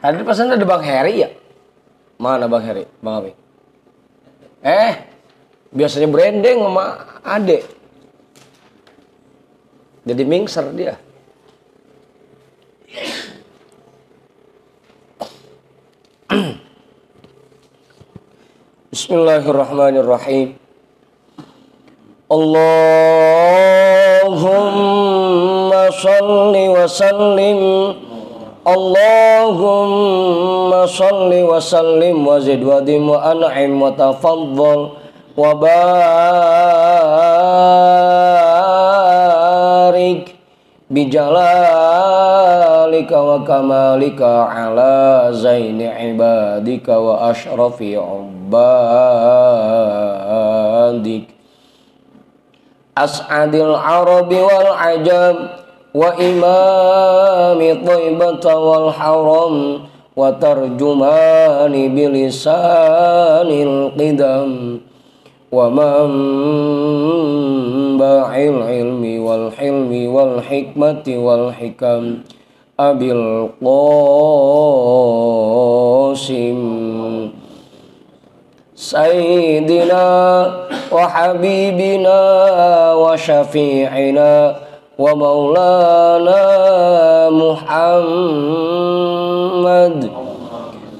Tadi pesan ada Bang Heri ya? Mana Bang Heri? Bang Abi? Biasanya branding sama Ade. Jadi mingser dia. Bismillahirrahmanirrahim. Allahumma salli wa sallim. Allahumma salli wa sallim wa zid wa dim wa an'im wa tafaddal wa barik bijalalika wa kamalika ala zaini ibadika wa ashrafi ubadik as'adil arabi wal ajam wa imami Thaibata wal haram wa tarjumani bilisanil qidam wa manba'il ilmi wal hilmi wal hikmati wal hikam Abil Qasim Sayyidina wa habibina wa syafi'ina wa maulana Muhammad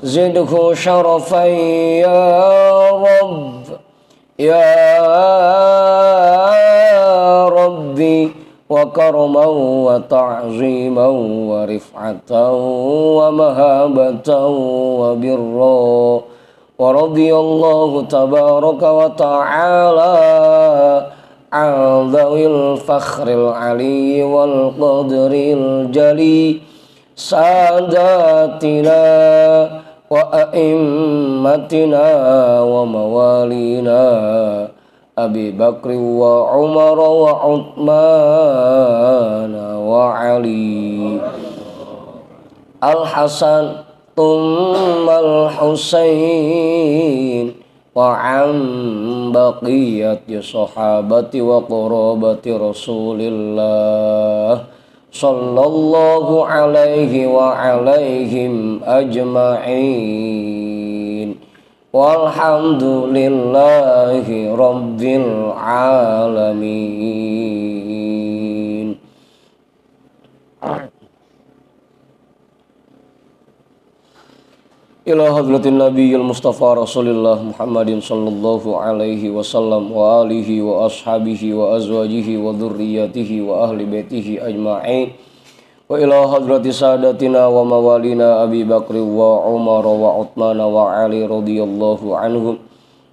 zidhu syarafan ya Rabb ya Rabbi wa karaman wa ta'ziman wa rif'atan wa mahabatan wa birra wa radiyallahu tabaraka wa ta'ala an dhawil fakhril ali wal qadril jali sadatina wa a'immatina wa mawalina Abi Bakri wa Umar wa Uthman wa Ali Al-Hasan thumma Al-Husain wa an baqiyati sahabati wa qurabati Rasulillah sallallahu alaihi wa alaihim ajma'in walhamdulillahi rabbil alamin. Ila hadratin nabiyil mustafa rasulillah Muhammadin sallallahu alaihi wasallam wa alihi wa ashabihi wa azwajihi wa dhurriyyatihi wa ahli baitihi ajma'in wa ila hadrati sadatina wa mawalina Abi Bakri wa Umar wa Uthman wa Ali radhiyallahu anhum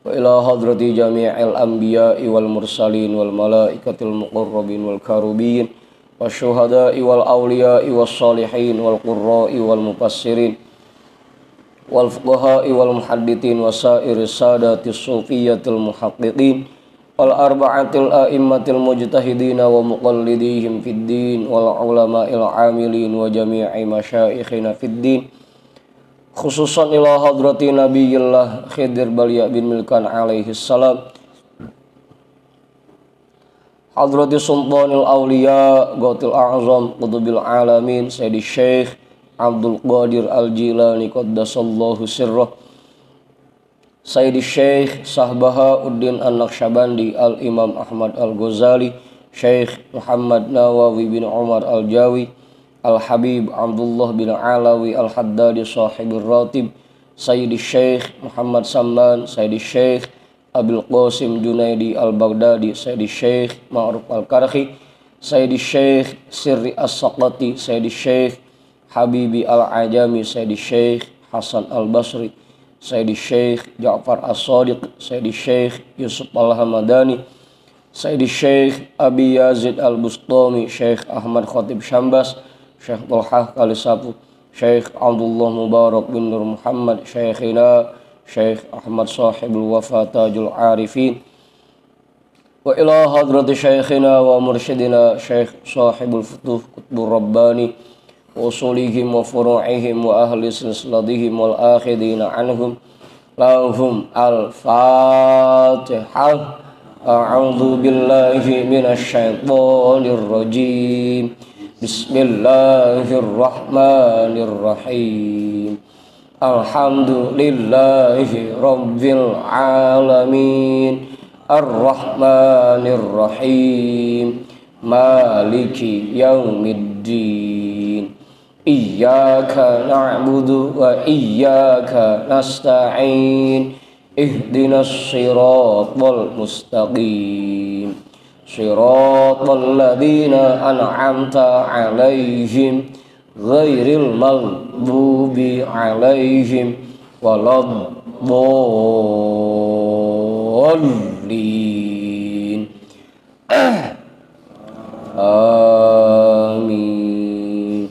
wa ila hadrati jami'il anbiya'i wal mursalin wal malaikatil muqarrabin wal karubin wasyuhada'i wal awliya'i was salihin wal qurra'i wal mufassirin wal fuqaha'i wal muhaddithin wa sa'iris sadatis sufiyatil muhaqqiqin wal arba'atil a'immatil mujtahidina wa muqallidihim fid din wal ulama'il amilin wa jami'i masyayikhina fid din khususan ila hadrati nabiyillah Khidir Balya bin Milkan alaihi salam hadrati sultanil awliya gautil a'zam qutubil alamin sayyidi syekh Abdul Qadir Al-Jilani qaddasallahu sirrah Sayyidi Syekh Sahbahauddin An-Naqsyabandi Al-Imam Ahmad Al-Ghazali Syekh Muhammad Nawawi bin Umar Al-Jawi Al-Habib Abdullah bin Alawi Al-Haddadi Sahibur Ratib Sayyidi Syekh Muhammad Samman Sayyidi Syekh Abil Qasim Junaidi Al-Baghdadi Sayyidi Syekh Ma'ruf Al-Karhi Sayyidi Syekh Sirri As-Saqati Sayyidi Syekh Habibi Al-Ajami Sayyidi Syekh Hasan Al-Basri Sayyidi Syekh Ja'far As-Sadiq Sayyidi Syekh Yusuf Al-Hamadani Sayyidi Syekh Abi Yazid Al-Bustami Syekh Ahmad Khatib Syambas Syekh Tolhah Kalisapu Syekh Abdullah Mubarak bin Nur Muhammad Syekhina Syekh Ahmad Sahibul Wafa Tajul Arifin wa ila hadrati Syekhina wa mursyidina Syekh Sahibul Futuh Qutbur Rabbani usulihim wa furu'ihim wa ahli silsilatihim wal akhidina anhum lahum al-fatihah a'udzu billahi minasy syaithanir rajim Bismillahirrahmanirrahim. Alhamdulillahi rabbil alamin. Ar-Rahmanir-Rahim. Maliki yaumiddin. Iyyaka na'budu wa iyyaka nasta'in. Ihdinas siratal mustaqim. Siratal ladzina an'amta 'alaihim ghairil maghdubi 'alaihim waladdallin. Amin.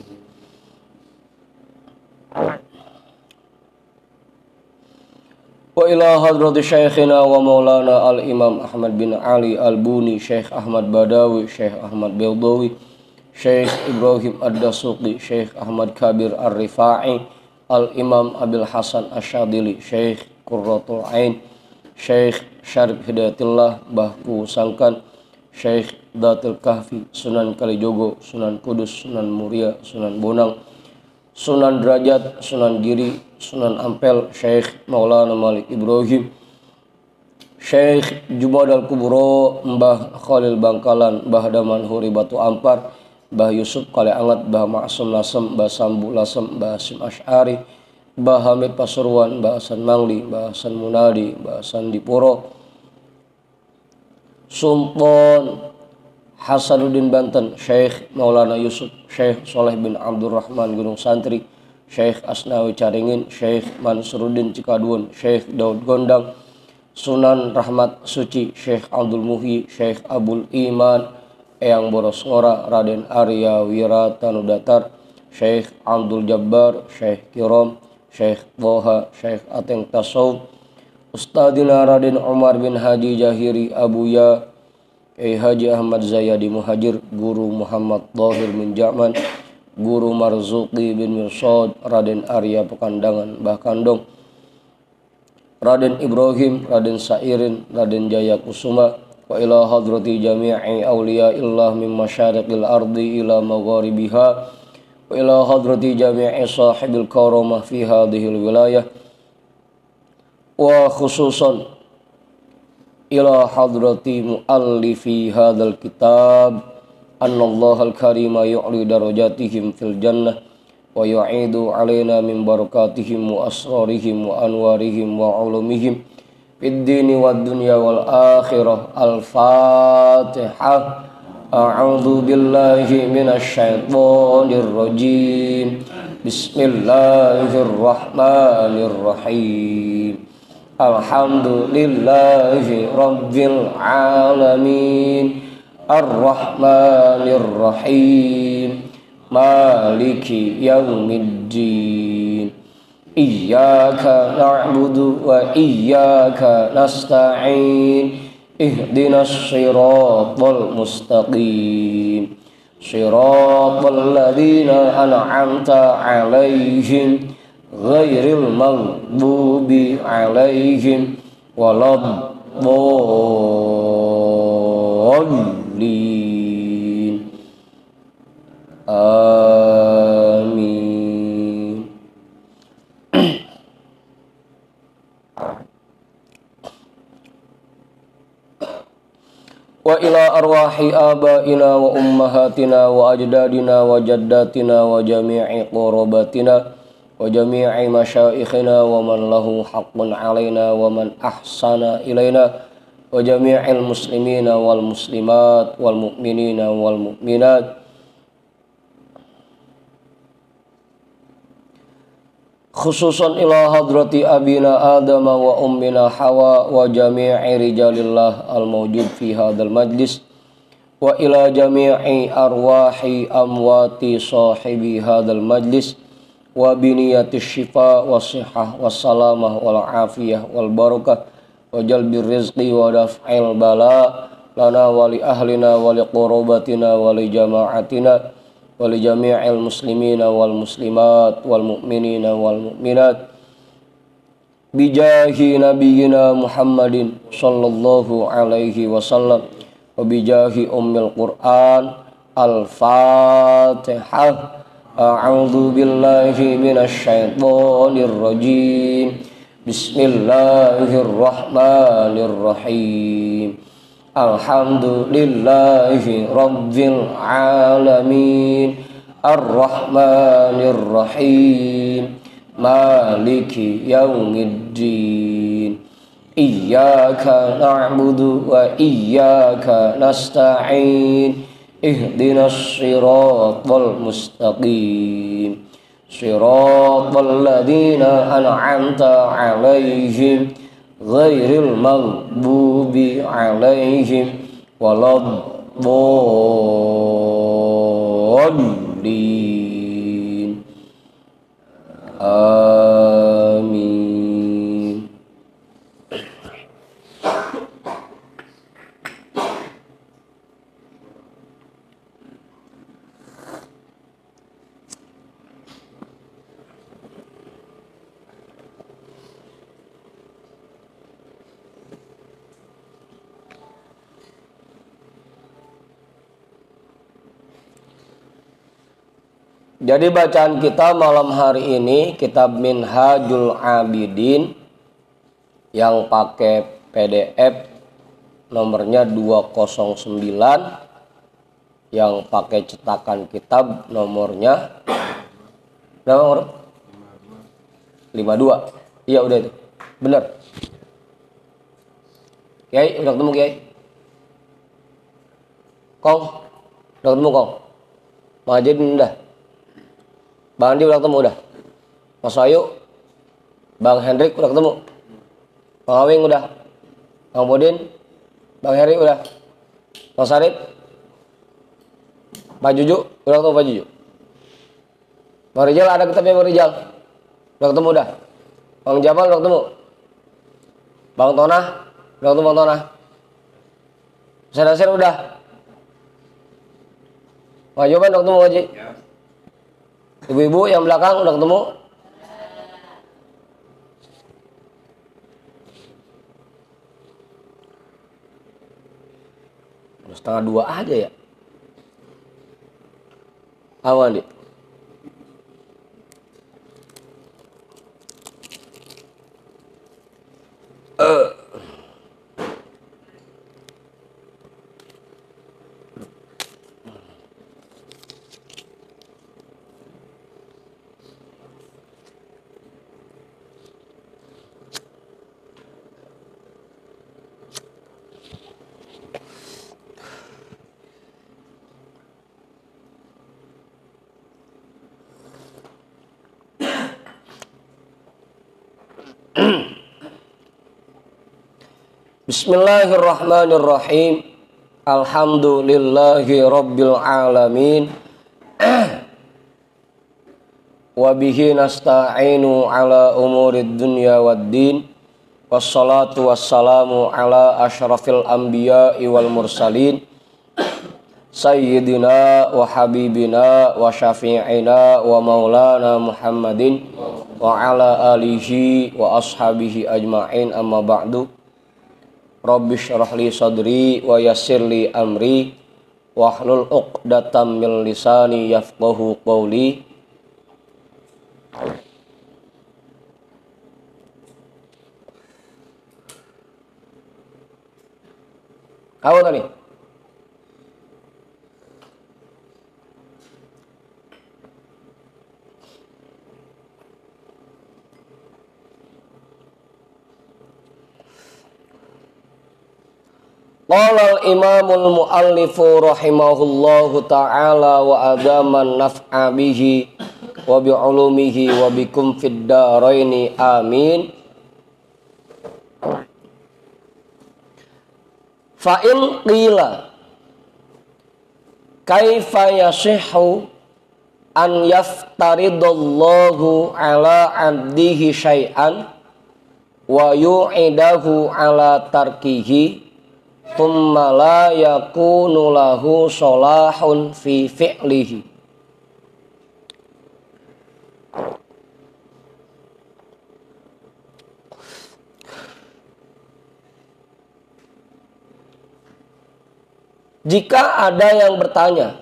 Wa ila hadrati syekhina wa maulana al-imam Ahmad bin Ali al-Buni, Syekh Ahmad Badawi, Syekh Ahmad Beldawi, Syekh Ibrahim Ad-Dasuqi, Syekh Ahmad Kabir Ar-Rifa'i, al-imam Abil Hasan Asyadili, Syekh Qurratul Ain, Syekh Syarif Hidayatillah Bahku Sangkan, Syekh Datil Kahfi, Sunan Kalijogo, Sunan Kudus, Sunan Muria, Sunan Bonang, Sunan Derajat, Sunan Giri, Sunan Ampel, Syekh Maulana Malik Ibrahim, Syekh Jumadal Kubro, Mbah Khalil Bangkalan, Mbah Daman Huri Batu Ampar, Mbah Yusuf Kale Angat, Mbah Ma'asum Lasem, Mbah Sambu Lasem, Mbah Hasim Asy'ari, Mbah Hamid Pasuruan, Mbah Hasan Mangli, Mbah Hasan Munadi, Mbah Hasan Dipuro, Sultan Hasanuddin Banten, Syekh Maulana Yusuf, Syekh Soleh bin Abdurrahman Gunung Santri, Syekh Asnawi Caringin, Syekh Mansuruddin Cikaduun, Syekh Daud Gondang, Sunan Rahmat Suci, Syekh Abdul Muhyi, Syekh Abul Iman, Eyang Boros Ngora, Raden Arya Wiratanudatar, Syekh Abdul Jabbar, Syekh Kirom, Syekh Boha, Syekh Ateng Tasawuf, Ustadina Raden Umar bin Haji Jahiri Abuya, Kiai Haji Ahmad Zayadi Muhajir, Guru Muhammad Dhahir bin Ja'man, Guru Marzuki bin Mirsad, Raden Arya Pekandangan, Mbah Kandong, Raden Ibrahim, Raden Sairin, Raden Jaya Kusuma, wa ila hadrati jami'i awliya illah min masyariqil ardi ila magharibiha, wa ila hadrati jami'i sahibil karamah fi hadhil wilayah, wa khususan ila hadrati muallifi hadzal kitab annallahal karima yu'li darajatihim fil jannah wa yu'idu alaina min barakatihim wa asrarihim wa anwarihim wa ulumihim fid dini wad dunya wal akhirah. Al-Fatihah. A'udzu billahi minasy syaithanir rajim. Bismillahirrahmanirrahim. Alhamdulillahi rabbil alamin. Ar-Rahmanir-Rahim. Maliki yaumiddin. Iyyaka na'budu wa iyyaka nasta'in. Ihdinas siratal mustaqim. Siratal ladzina an'amta 'alaihim ghairil maghdubi 'alaihim waladdallin. Amin. Wa ila arwahi abaina wa ummahatina wa ajdadina wa jaddatina wa jami'i qurabatina wa jami'i masyaikhina wa man lahu haqqun alaina wa man ahsana ilaina wa jami'il muslimina wal muslimat wal mu'minina wal mu'minat, khususan ila hadrati abina Adam wa ummina Hawa wa jami'i rijalillah al-mawjud fi hadzal majlis wa ila jami'i arwahi amwati sahibi hadzal majlis wa biniyati syifa wa sihah wa salamah wal afiyah wal barakah wa jalbir rizqi wa daf'il bala lana wa li ahlina wa li qurabatina wa li jama'atina wa li jami'il muslimina wal muslimat wal mu'minina wal mu'minat bijahi nabiyyina Muhammadin sallallahu alaihi wasallam wa bijahi ummil Qur'an Al-Fatihah. A'udzu billahi minasy syaithanir rajim. Bismillahirrahmanirrahim. Alhamdulillahi rabbil alamin. Ar-Rahmanir Rahim. Maliki yaumiddin. Iyyaka na'budu wa iyyaka nasta'in. Ihdinas siratal mustaqim. Siratal ladzina an'amta 'alaihim ghairil maghdubi 'alaihim waladdallin. Amin. Jadi bacaan kita malam hari ini kitab Minhajul Abidin yang pakai PDF nomornya 209, yang pakai cetakan kitab nomornya nomor 52. Iya udah itu. Benar. Kiai, udah ketemu Kiai? Kong, udah ketemu Kong? Majidin udah? Bang Andi udah ketemu udah? Mas Ayu? Bang Hendrik udah ketemu? Bang Awing udah? Bang Bodin? Bang Heri udah? Bang Sarip? Pak Juju? Udah ketemu Pak Juju? Bang Rijal ada kitabnya Bang Rijal? Udah ketemu udah? Bang Jamal udah ketemu? Bang Tonah? Udah ketemu Bang Tonah? Saya Nasir udah? Pak Joban udah ketemu Pak Haji? Ibu-ibu yang belakang udah ketemu? Udah setengah 2 aja ya? Awan di. Bismillahirrahmanirrahim. Alhamdulillahi rabbil alamin. Wa bihi nasta'inu ala umurid dunya waddin. Wassalatu wassalamu ala asyrafil anbiya'i wal mursalin. Sayyidina wa habibina wa syafi'ina wa maulana Muhammadin wa ala alihi wa ashabihi ajma'in, amma ba'du. Rabbi syrah li sadri wa yassir li amri wahlul 'uqdatam min lisani yafqahu qawli. Apa tadi? Qala al-imamul muallifu rahimahullahu ta'ala wa adaman naf'a bihi wa bi'ulumihi wa bikum fid daraini amin. Fa in qila kaifa yasihhu an yaftaridallahu ala 'abdihi syai'an wa yu'idahu ala tarkihi thumma la yakunu lahu sholahun fi fi'lihi. Jika ada yang bertanya,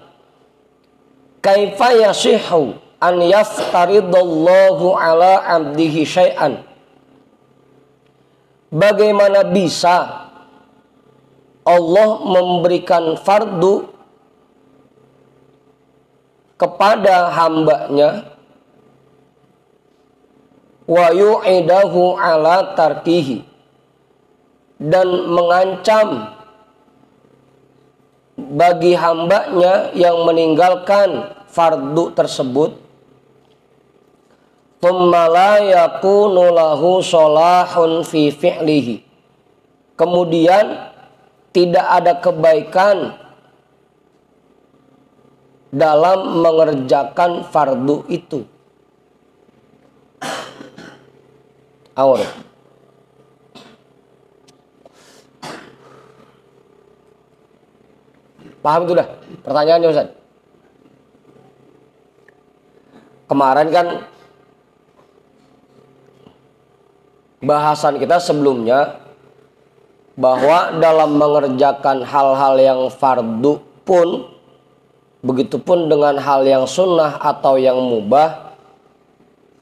kaifa yasihhu an yaftaridallahu ala abdihi syai'an. Bagaimana bisa Allah memberikan fardu kepada hambanya wa yu'idahu ala tarkihi, dan mengancam bagi hambanya yang meninggalkan fardu tersebut, thumma la yakunu lahu sholahun fi fi'lihi, kemudian tidak ada kebaikan dalam mengerjakan fardu itu. Awal. Paham itu dah pertanyaannya Ustaz? Kemarin kan bahasan kita sebelumnya bahwa dalam mengerjakan hal-hal yang fardu pun, begitupun dengan hal yang sunnah atau yang mubah,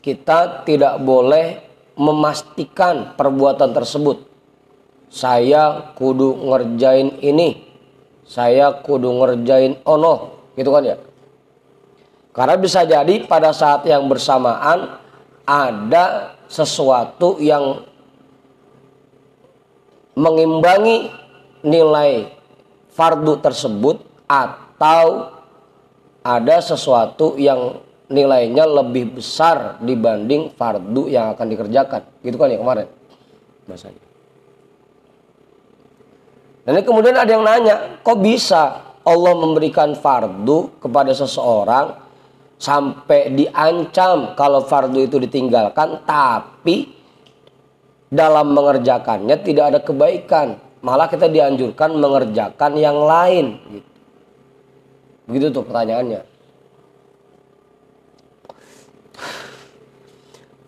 kita tidak boleh memastikan perbuatan tersebut. Saya kudu ngerjain ini, saya kudu ngerjain ono, gitu kan ya. Karena bisa jadi pada saat yang bersamaan ada sesuatu yang mengimbangi nilai fardu tersebut, atau ada sesuatu yang nilainya lebih besar dibanding fardu yang akan dikerjakan, gitu kan ya kemarin bahasanya. Dan kemudian ada yang nanya, kok bisa Allah memberikan fardu kepada seseorang sampai diancam kalau fardu itu ditinggalkan, tapi dalam mengerjakannya tidak ada kebaikan, malah kita dianjurkan mengerjakan yang lain, gitu. Begitu tuh pertanyaannya.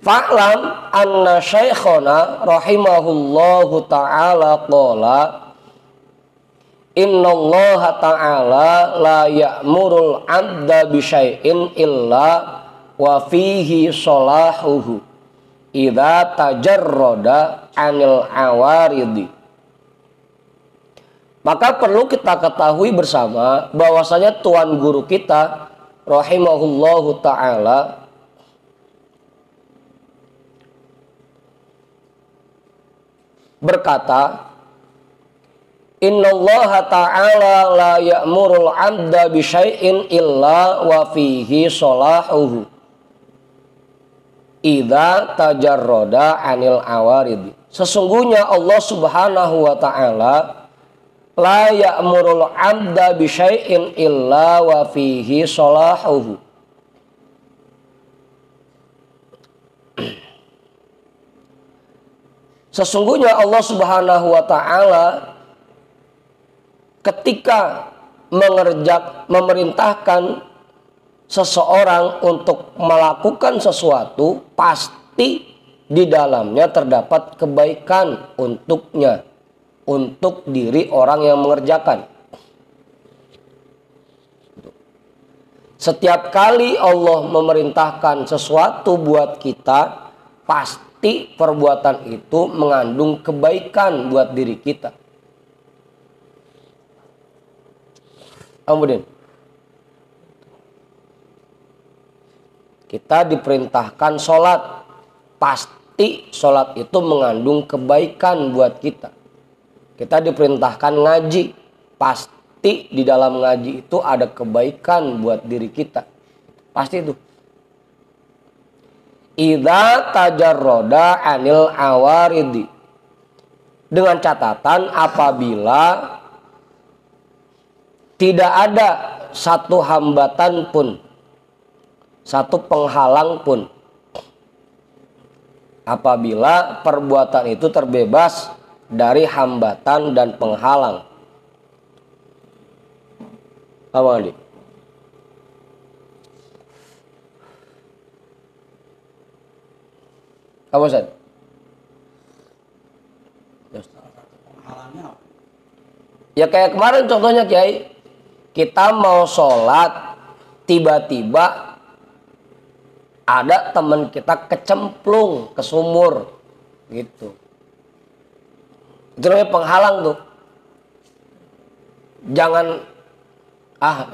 Fa'lam anna syekhona rahimahullahu ta'ala qala innallaha ta'ala la ya'murul 'abda bisyai'in illa wa fihi sholahuhu idza tajarrada 'anil awaridi. Maka perlu kita ketahui bersama bahwasanya Tuan Guru kita rahimahullahu ta'ala berkata, innallaha ta'ala la ya'murul 'abda bisyai'in illa wa fihi sholahuhu idza tajarrada 'anil awarid. Sesungguhnya Allah Subhanahu wa ta'ala la ya'murul 'abda bisyai'in illa wa fihi sholahuhu. Sesungguhnya Allah Subhanahu wa ta'ala ketika memerintahkan seseorang untuk melakukan sesuatu, pasti di dalamnya terdapat kebaikan untuknya, untuk diri orang yang mengerjakan. Setiap kali Allah memerintahkan sesuatu buat kita, pasti perbuatan itu mengandung kebaikan buat diri kita. Kemudian kita diperintahkan sholat, pasti sholat itu mengandung kebaikan buat kita. Kita diperintahkan ngaji, pasti di dalam ngaji itu ada kebaikan buat diri kita, pasti itu. Idza tajarroda 'anil awaridi, dengan catatan apabila tidak ada satu hambatan pun, satu penghalang pun, apabila perbuatan itu terbebas dari hambatan dan penghalang. Apa Andi? Apa Ustaz? Ya kayak kemarin contohnya Kiai, kita mau sholat tiba-tiba ada teman kita kecemplung ke sumur gitu. Itu namanya penghalang tuh. Jangan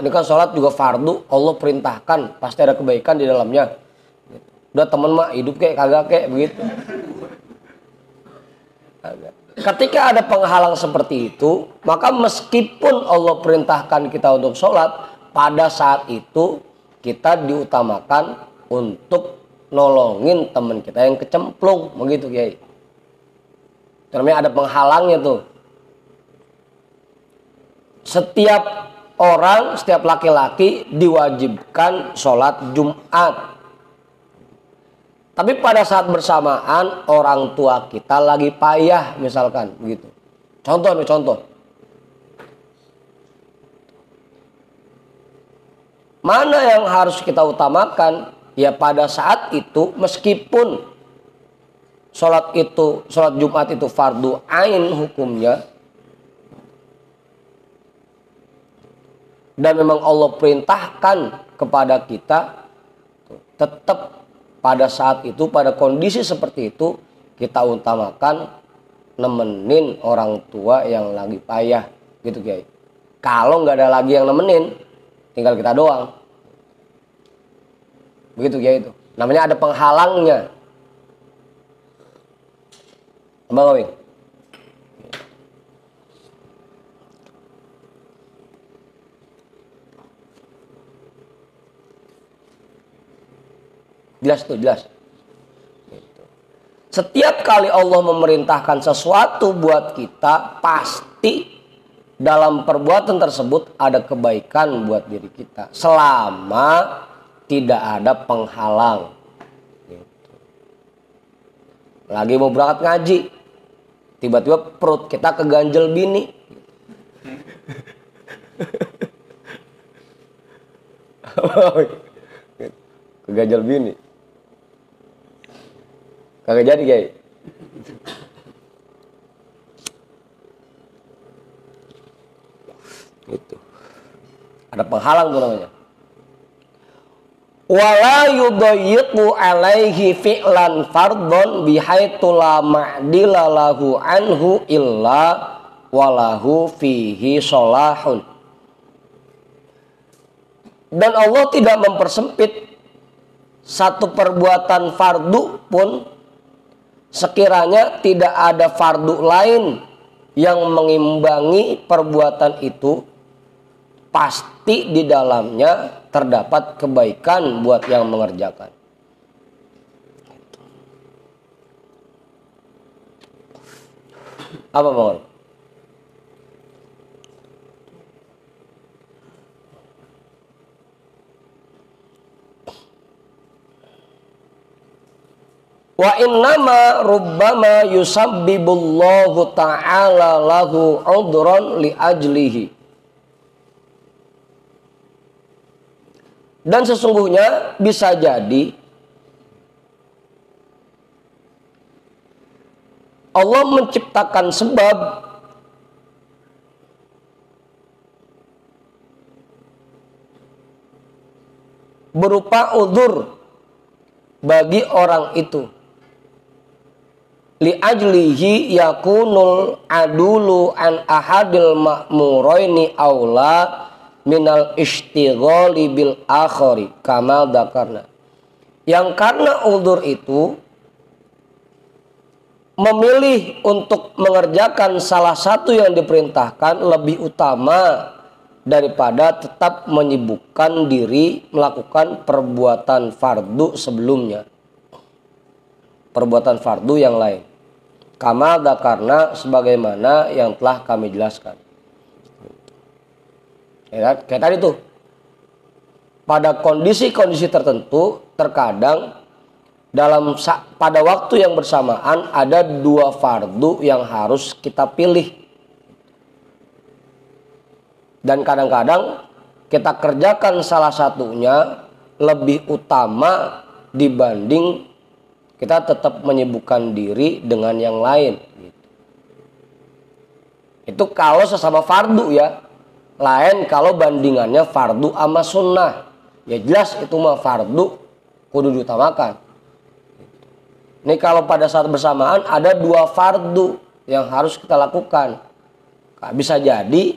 ini kan sholat juga fardu, Allah perintahkan, pasti ada kebaikan di dalamnya. Udah temen mah hidup kayak kagak kayak begitu. Ketika ada penghalang seperti itu, maka meskipun Allah perintahkan kita untuk sholat, pada saat itu kita diutamakan untuk nolongin teman kita yang kecemplung, begitu Kiai. Namanya ada penghalangnya tuh. Setiap orang, setiap laki-laki diwajibkan sholat Jumat. Tapi pada saat bersamaan orang tua kita lagi payah misalkan begitu. Contoh. Mana yang harus kita utamakan? Ya pada saat itu meskipun sholat Jumat itu fardu ain hukumnya, dan memang Allah perintahkan kepada kita, tetap pada saat itu, pada kondisi seperti itu, kita utamakan nemenin orang tua yang lagi payah gitu Kiai. Kalau nggak ada lagi yang nemenin, tinggal kita doang. Begitu Kiai itu. Namanya ada penghalangnya. Abang Awing. Jelas. Setiap kali Allah memerintahkan sesuatu buat kita, pasti dalam perbuatan tersebut ada kebaikan buat diri kita. Selama tidak ada penghalang. Lagi mau berangkat ngaji, tiba-tiba perut kita keganjel bini. Keganjel bini. Kagak jadi Kiai. Gitu. Ada penghalang tuh namanya. Wala yudayyiqu alaihi fi'lan fardhon bihaitsu la ma'dila lahu anhu illa walahu fihi sholahun. Dan Allah tidak mempersempit satu perbuatan fardu pun sekiranya tidak ada fardu lain yang mengimbangi perbuatan itu, pasti di dalamnya terdapat kebaikan buat yang mengerjakan. Apa Bang? Wa innama rubbama yusabbibullahu ta'ala lahu udran li ajlihi. Dan sesungguhnya bisa jadi Allah menciptakan sebab berupa udzur bagi orang itu. Li ajlihi yakunul adulu an ahadil ma'muraini aula minal ishtighali bil akhari kama dzakarna. Yang karena udzur itu memilih untuk mengerjakan salah satu yang diperintahkan lebih utama daripada tetap menyibukkan diri melakukan perbuatan fardu sebelumnya. Perbuatan fardu yang lain. Kama dzakarna sebagaimana yang telah kami jelaskan. Ya, kayak tadi tuh. Pada kondisi-kondisi tertentu terkadang pada waktu yang bersamaan ada dua fardu yang harus kita pilih. Dan kadang-kadang kita kerjakan salah satunya lebih utama dibanding kita tetap menyibukkan diri dengan yang lain. Itu kalau sesama fardu ya. Lain kalau bandingannya fardu sama sunnah. ya jelas itu mah fardu kudu diutamakan. Ini kalau pada saat bersamaan ada dua fardu yang harus kita lakukan. Nah, bisa jadi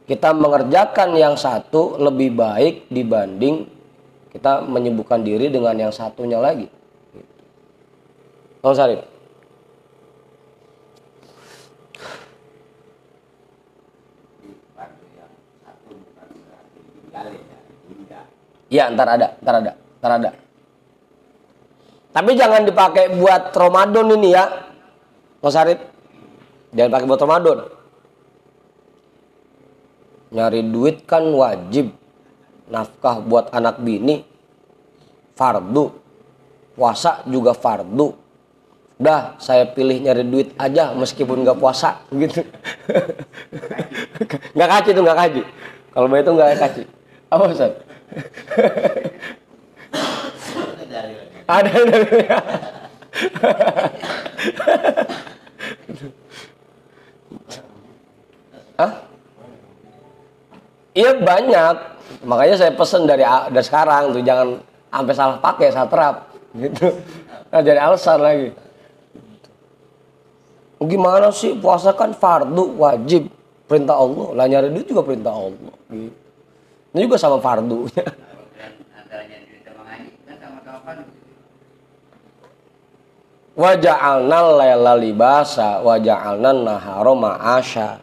kita mengerjakan yang satu lebih baik dibanding kita menyibukkan diri dengan yang satunya lagi. Bang Sarif. Ya, ntar ada. Tapi jangan dipakai buat Ramadan ini ya, Mas Arif. Jangan pakai buat Ramadan. Nyari duit kan wajib. Nafkah buat anak bini fardu. Puasa juga fardu. Udah, saya pilih nyari duit aja meskipun nggak puasa gitu. Nggak kaji tuh, nggak kaji. Kalau begitu nggak kaji. Apa Ustaz? Ada. Hah? Iya banyak. Makanya saya pesen dari sekarang tuh jangan sampai salah pakai, salah terap gitu. Nah, jadi alasan lagi. Gimana sih puasa kan fardu wajib perintah Allah. Lah nyari duit juga perintah Allah gitu. Ini juga sama fardunya. Wa ja'alna laila libasa wa ja'alna nahara ma'asya.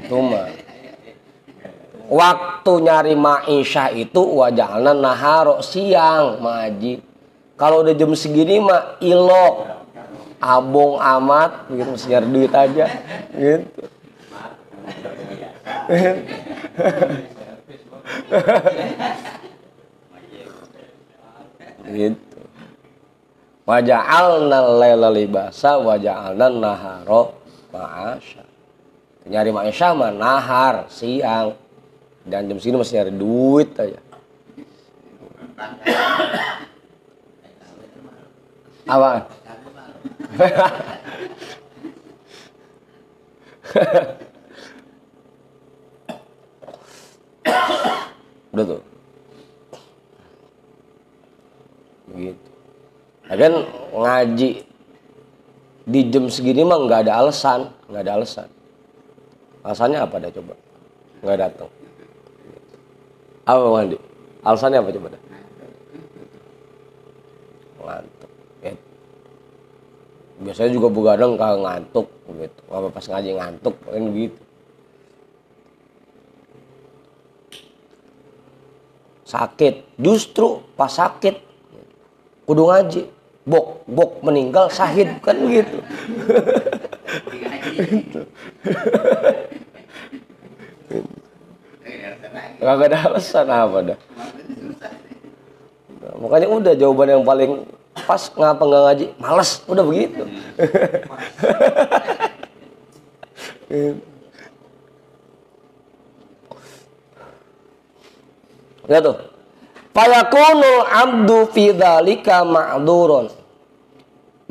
Tuma. Waktu nyari maisha itu wa ja'alna nahara siang, Maji. Kalau udah jam segini mah ilo abong amat begitu, mesti nyari duit aja gitu. Gitu. Wa ja'alna laila libasa wa ja'alna nahara ma'asya. Nyari maisha mah nahar, siang. Dan jam segini masih nyari duit aja. Apa? Udah tuh. Begitu. Nah, kan ngaji di jam segini mah nggak ada alasan. Alasannya apa dah coba? Nggak datang. Apa Bang Andi? Alasannya apa coba dah? Ngantuk. Ya. Biasanya juga begadang kalau ngantuk gitu. Apa pas ngaji ngantuk kan gitu. Sakit, justru pas sakit kudu ngaji. Bok meninggal syahid kan gitu. Gak ada alasan apa dah. Nah, makanya udah jawaban yang paling pas, ngapa nggak ngaji? Males, udah begitu. Ya tuh. Fayakunul abdu fi dzalika ma'dzurun.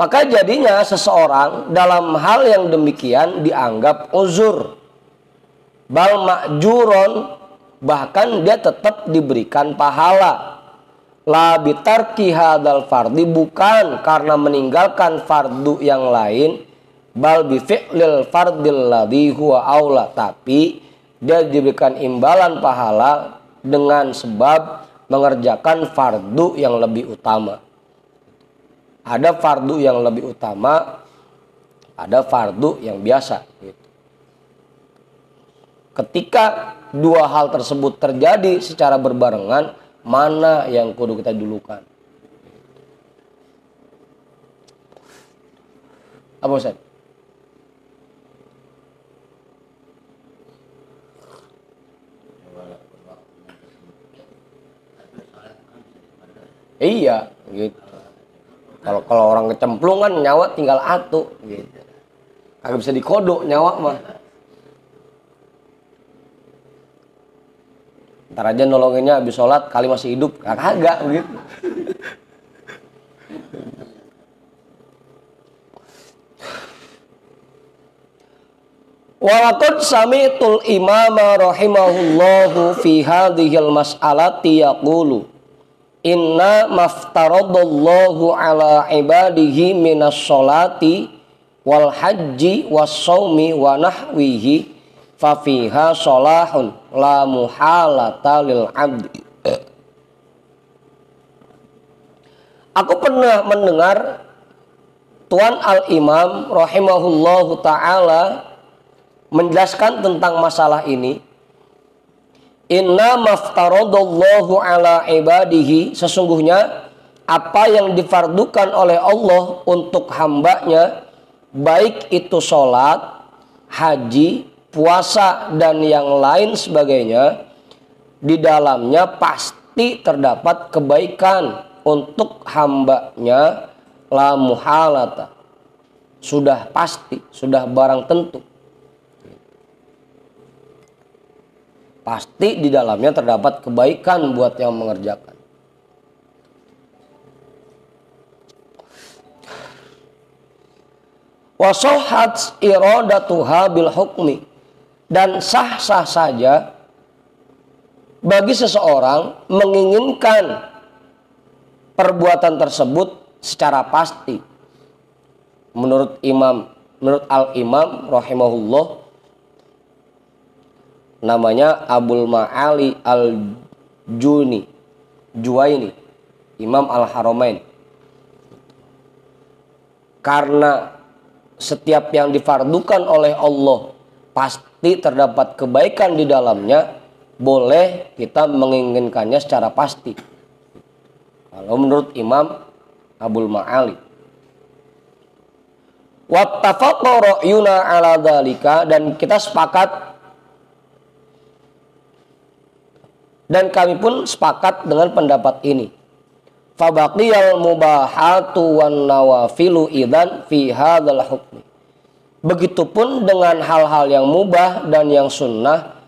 Maka jadinya seseorang dalam hal yang demikian dianggap uzur. Bal ma'juron, bahkan dia tetap diberikan pahala. La bitarki hadzal fardi, bukan karena meninggalkan fardu yang lain, bal bi fi'lil fardil ladzi huwa aula, tapi dia diberikan imbalan pahala dengan sebab mengerjakan fardu yang lebih utama. Ada fardu yang lebih utama, ada fardu yang biasa gitu. Ketika dua hal tersebut terjadi secara berbarengan, mana yang kudu kita dulukan? Apa Ustaz? Iya, gitu. Kalau orang kecemplung kan nyawa tinggal atu, gitu. Kagak bisa dikodok nyawa mah. Ntar aja nolonginnya habis sholat, kali masih hidup, kagak gitu. Walaqad sami'tul imama rahimahullahu fi hadhil mas'alati yaqulu inna maftaradallahu ala ibadihi minas sholati wal haji was shaumi wa nahwihi fa fiha sholahun la muhalata lil abdi. Aku pernah mendengar Tuan Al-Imam rahimahullahu ta'ala menjelaskan tentang masalah ini. Inna maftaradallahu ala ibadihi, sesungguhnya apa yang difardukan oleh Allah untuk hambanya, baik itu sholat, haji, puasa, dan yang lain sebagainya, di dalamnya pasti terdapat kebaikan untuk hambanya, la muhalata, sudah pasti, sudah barang tentu. Pasti di dalamnya terdapat kebaikan buat yang mengerjakan. Wa sahhat iradatuha bil hukmi, dan sah-sah saja bagi seseorang menginginkan perbuatan tersebut secara pasti. Menurut Al-Imam rahimahullah, namanya Abul Ma'ali Juwaini, Imam Al-Haramain. Karena setiap yang difardukan oleh Allah pasti terdapat kebaikan di dalamnya, boleh kita menginginkannya secara pasti. Kalau menurut Imam Abul Ma'ali. Wattafaqa ra'yuna ala dzalika, dan kita sepakat, dan kami pun sepakat dengan pendapat ini. Fabaqiyal mubahatu wan nawafilu idzan fi hadzal hukmi. Begitupun dengan hal-hal yang mubah dan yang sunnah,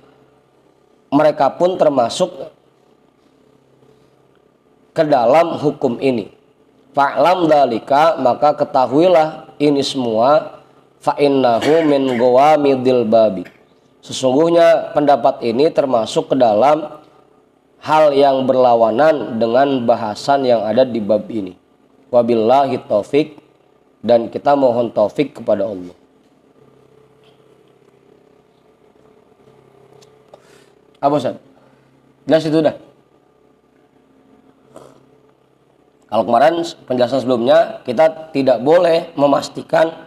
mereka pun termasuk ke dalam hukum ini. Fa'lam dzalika, maka ketahuilah ini semua, fa innahu min gawamidil babi. Sesungguhnya pendapat ini termasuk ke dalam hal yang berlawanan dengan bahasan yang ada di bab ini. Wabillahi taufik, dan kita mohon taufik kepada Allah. Apa Ustaz? Jelas itu dah. Kalau kemarin penjelasan sebelumnya, kita tidak boleh memastikan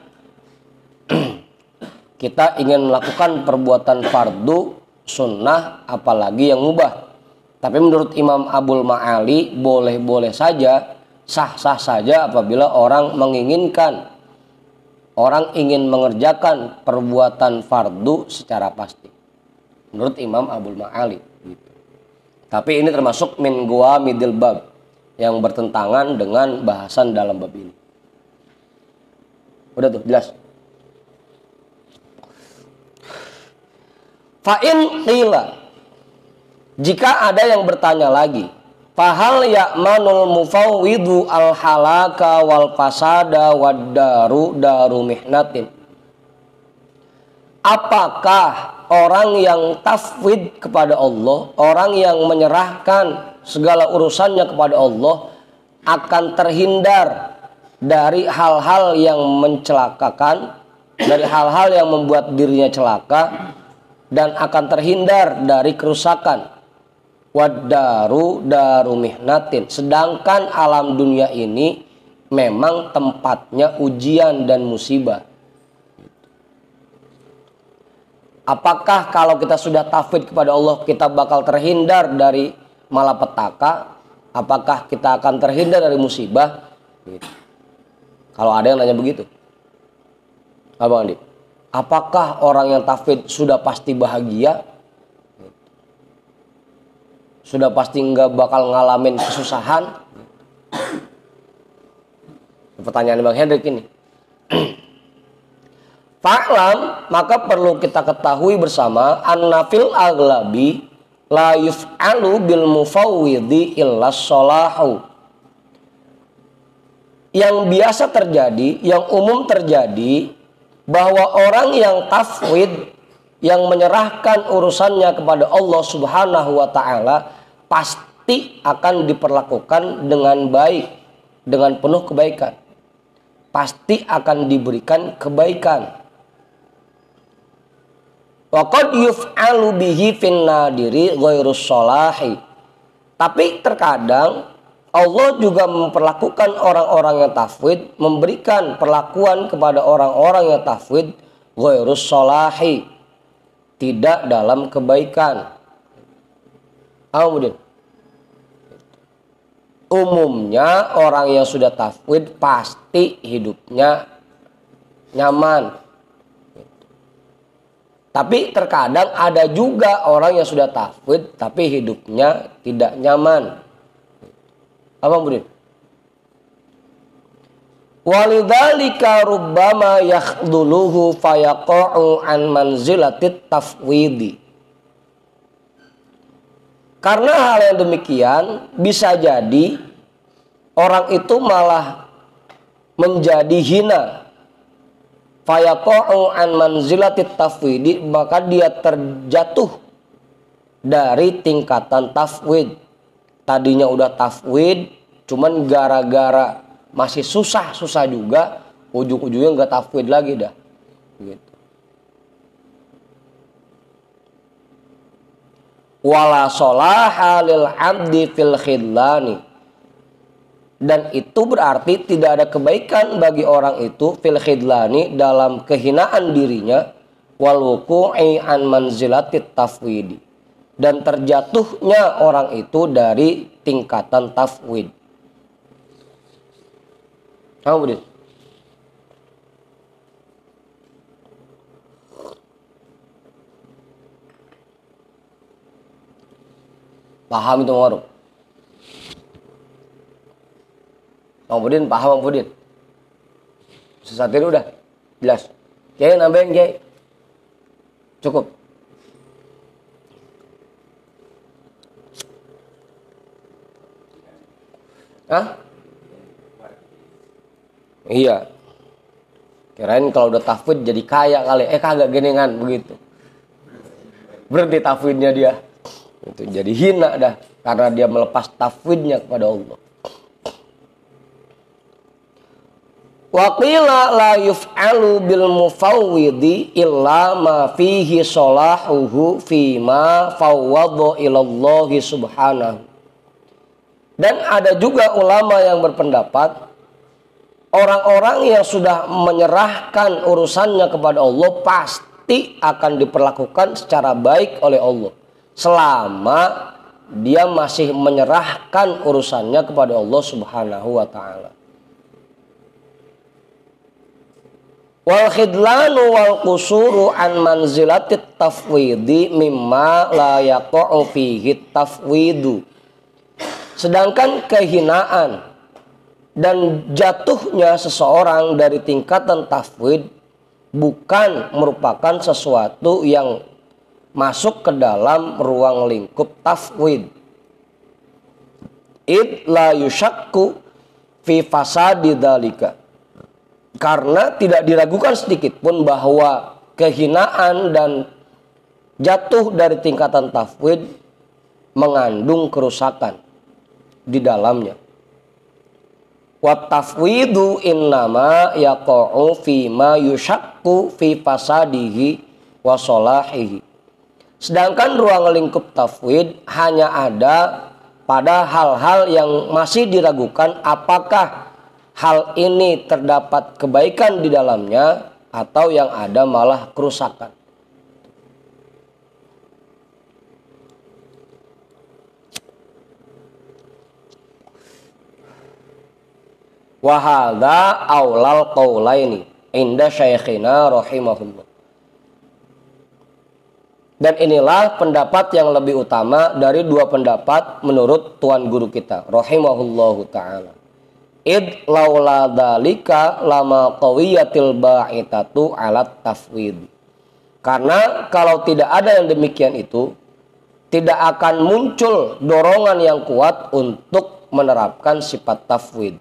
kita ingin melakukan perbuatan fardu, sunnah, apalagi yang mubah. Tapi menurut Imam Abul Ma'ali, boleh-boleh saja, sah-sah saja apabila orang menginginkan, orang ingin mengerjakan perbuatan fardu secara pasti. Menurut Imam Abul Ma'ali. Gitu. Tapi ini termasuk min gawamidil bab, yang bertentangan dengan bahasan dalam bab ini. Udah tuh, jelas. Fa'in qila, jika ada yang bertanya lagi, fahal ya'manul mufawwidu al halaka wal fasada wad daru mihnatin. Apakah orang yang tafwid kepada Allah, orang yang menyerahkan segala urusannya kepada Allah, akan terhindar dari hal-hal yang mencelakakan, dari hal-hal yang membuat dirinya celaka, dan akan terhindar dari kerusakan. Wadaru mihnatin, sedangkan alam dunia ini memang tempatnya ujian dan musibah. Apakah kalau kita sudah tafwid kepada Allah, kita bakal terhindar dari malapetaka? Apakah kita akan terhindar dari musibah? Gitu. Kalau ada yang nanya begitu, Abang Andi, apakah orang yang tafwid sudah pasti bahagia? Sudah pasti nggak bakal ngalamin kesusahan? Pertanyaan Bang Hendrik ini. Fa'lam, maka perlu kita ketahui bersama, annafil aglabi la yuf'alu bil mufawwidi illa sholahu. Yang biasa terjadi, yang umum terjadi, bahwa orang yang tafwid yang menyerahkan urusannya kepada Allah Subhanahu wa taala pasti akan diperlakukan dengan baik, dengan penuh kebaikan. Pasti akan diberikan kebaikan. Wa qad yuf'alu bihi fin nadiri ghairus sholahi. Tapi terkadang Allah juga memperlakukan orang-orang yang tafwid, memberikan perlakuan kepada orang-orang yang tafwid ghairus sholahi, tidak dalam kebaikan. Kemudian umumnya orang yang sudah tafwid pasti hidupnya nyaman. Tapi terkadang ada juga orang yang sudah tafwid tapi hidupnya tidak nyaman. Apa kemudian? Walidzalika rubbama yakhduluhu fayaqa'u an manzilatit tafwidi. Karena hal yang demikian bisa jadi orang itu malah menjadi hina. Fayaqa'u an manzilatit tafwidi, maka dia terjatuh dari tingkatan tafwid. Tadinya udah tafwid, cuman gara-gara masih susah juga, ujung-ujungnya nggak tafwid lagi dah. Gitu. Wala sholaha lil abdi fil khidlani. Dan itu berarti tidak ada kebaikan bagi orang itu fil khidlani, dalam kehinaan dirinya, wal wuqu'i an manzilatit tafwidi, dan terjatuhnya orang itu dari tingkatan tafwid. Kemudian paham itu Maruf? Kemudian paham kemudian sesaat ini udah jelas. Kiai nambahin Kiai, cukup. Hah? Iya. Kirain kalau udah tafwid jadi kaya kali. Kagak geningan begitu. Berhenti tafwidnya dia. Itu jadi hina dah karena dia melepas tafwidnya kepada Allah. Wa qila la yuf'alu bil mufawwidi illa ma fihi salahuhu fi ma fawwadha ila Allah subhanahu. Dan ada juga ulama yang berpendapat orang-orang yang sudah menyerahkan urusannya kepada Allah pasti akan diperlakukan secara baik oleh Allah selama dia masih menyerahkan urusannya kepada Allah Subhanahu wa taala. Wal khidlanu wal qusuru an manzilatit tafwidi mimma la yaqa'u fihi tafwidu. Sedangkan kehinaan dan jatuhnya seseorang dari tingkatan tafwid bukan merupakan sesuatu yang masuk ke dalam ruang lingkup tafwid. Id la yushakku fi fasadi dzalika. Karena tidak diragukan sedikit pun bahwa kehinaan dan jatuh dari tingkatan tafwid mengandung kerusakan di dalamnya. Wa tafwidu innama yaqa'u fi ma yushakku fi fasadihi wa salahihi. Sedangkan ruang lingkup tafwid hanya ada pada hal-hal yang masih diragukan apakah hal ini terdapat kebaikan di dalamnya atau yang ada malah kerusakan. Wa hadza aulal qaulaini inda syekhina rahimahullah. Dan inilah pendapat yang lebih utama dari dua pendapat menurut tuan guru kita rahimahullahu taala. Id laula dzalika lama qawiyatil ba'itatu alat tafwid. Karena kalau tidak ada yang demikian itu, tidak akan muncul dorongan yang kuat untuk menerapkan sifat tafwid.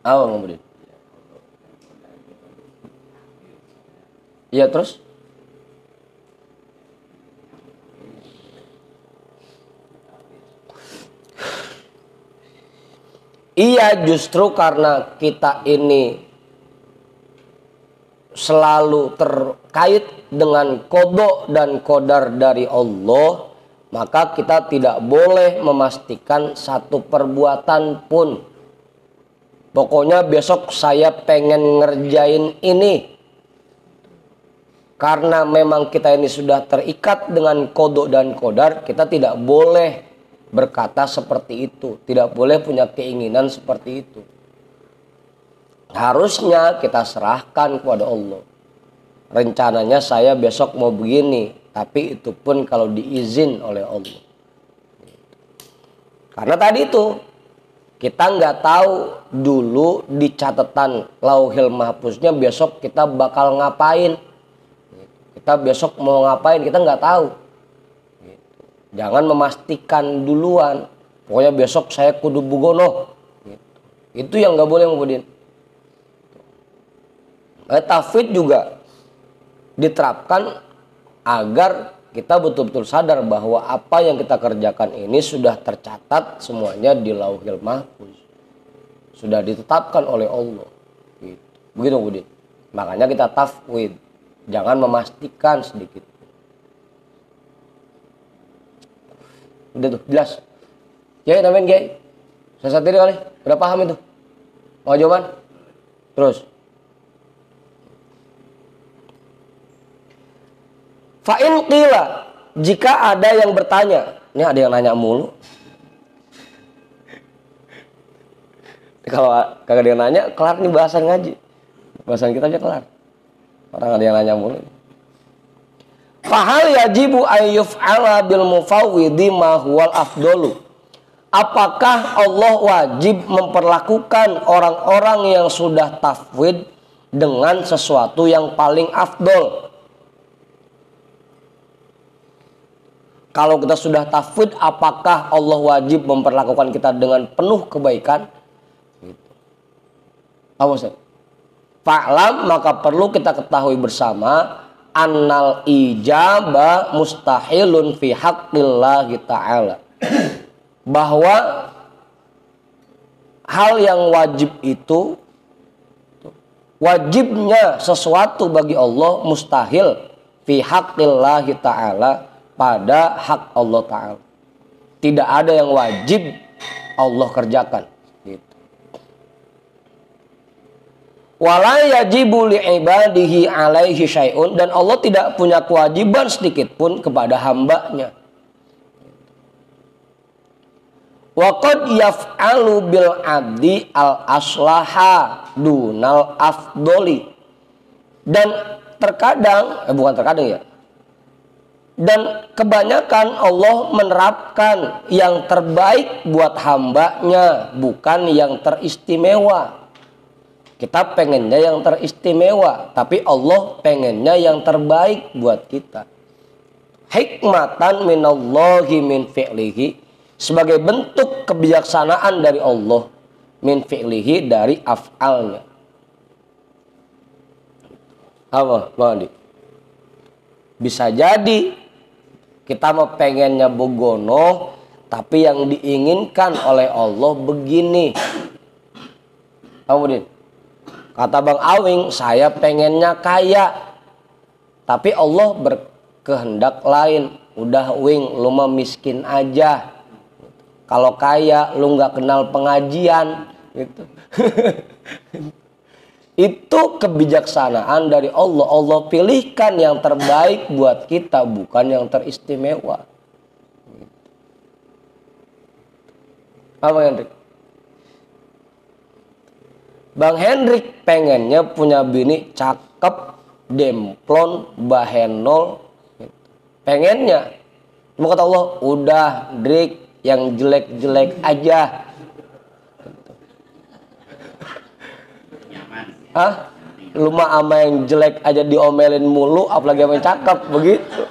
Apa kemudian? Iya terus? Iya, justru karena kita ini selalu terkait dengan qada dan qadar dari Allah, maka kita tidak boleh memastikan satu perbuatan pun. Pokoknya besok saya pengen ngerjain ini. Karena memang kita ini sudah terikat dengan qada dan qadar, kita tidak boleh berkata seperti itu, tidak boleh punya keinginan seperti itu. Harusnya kita serahkan kepada Allah. Rencananya saya besok mau begini, tapi itu pun kalau diizin oleh Allah. Karena tadi itu kita nggak tahu dulu di catatan Lauhil Mahfuznya besok kita bakal ngapain. Kita besok mau ngapain kita nggak tahu. Jangan memastikan duluan. Pokoknya besok saya kudu bugono. Itu yang nggak boleh kemudian. Tafwid juga diterapkan agar kita betul-betul sadar bahwa apa yang kita kerjakan ini sudah tercatat semuanya di Lauhil Mahfuz. Sudah ditetapkan oleh Allah. Begitu kemudian. Makanya kita tafwid. Jangan memastikan sedikit. Udah tuh, jelas. Kiai namanya Kiai. Saya sendiri kali, udah paham itu. Mau jawaban? Terus. Fa'in qila, jika ada yang bertanya. Ini ada yang nanya mulu. Kalau kagak ada yang nanya, kelar nih bahasan ngaji. Bahasan kita aja kelar. Orang ada yang nanya mulu. Fahal yajibu ayyuf'ala bil mufawwidi ma huwal afdolu. Apakah Allah wajib memperlakukan orang-orang yang sudah tafwid dengan sesuatu yang paling afdol? Kalau kita sudah tafwid, apakah Allah wajib memperlakukan kita dengan penuh kebaikan? Apa Ustaz? Fa'lam, maka perlu kita ketahui bersama annal ijaba mustahilun fi haqqillahi ta'ala. Bahwa hal yang wajib itu, wajibnya sesuatu bagi Allah mustahil fi haqqillahi ta'ala, pada hak Allah Ta'ala. Tidak ada yang wajib Allah kerjakan. Wala yajibu li'ibadihi alaihi syai'un, dan Allah tidak punya kewajiban sedikit pun kepada hambanya. Wa qad yaf'alu bil abdi al aslaha dunal afdoli. Dan terkadang, bukan terkadang ya, dan kebanyakan Allah menerapkan yang terbaik buat hambanya, bukan yang teristimewa. Kita pengennya yang teristimewa, tapi Allah pengennya yang terbaik buat kita. Hikmatan minallahi min fi'lihi, sebagai bentuk kebijaksanaan dari Allah, min fi'lihi, dari af'alnya. Apa, Bang Andi? Bisa jadi kita mau pengennya bogono, tapi yang diinginkan oleh Allah begini. Kemudian kata Bang Awing, saya pengennya kaya, tapi Allah berkehendak lain. Udah Wing, lu mah miskin aja. Kalau kaya, lu nggak kenal pengajian, gitu. Itu kebijaksanaan dari Allah. Allah pilihkan yang terbaik buat kita, bukan yang teristimewa. Apa Hendrik? Bang Hendrik pengennya punya bini cakep, demplon, bahenol. Pengennya. Mau kata Allah, udah Drik, yang jelek-jelek aja. Hah? Lu mah sama yang jelek aja diomelin mulu, apalagi sama yang cakep, begitu.